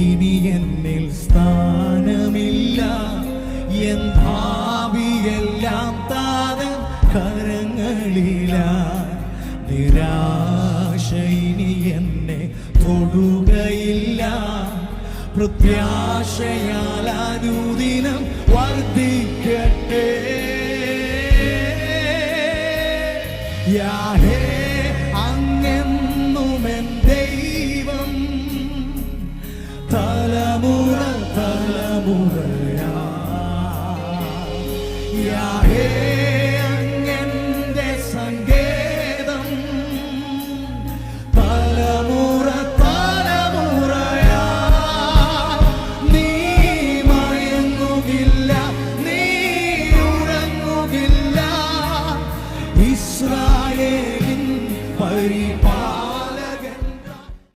ഇനി എന്നിൽ സ്ഥാനമില്ല, എൻ ഭാവിയെല്ലാം താതൻ കരങ്ങളില. നിരാശ ഇനി എന്നെ തൊടുകയില്ല, പ്രത്യാശയാൽ അനുദിനം വർദ്ധിക്കട്ടെ. യാഹേ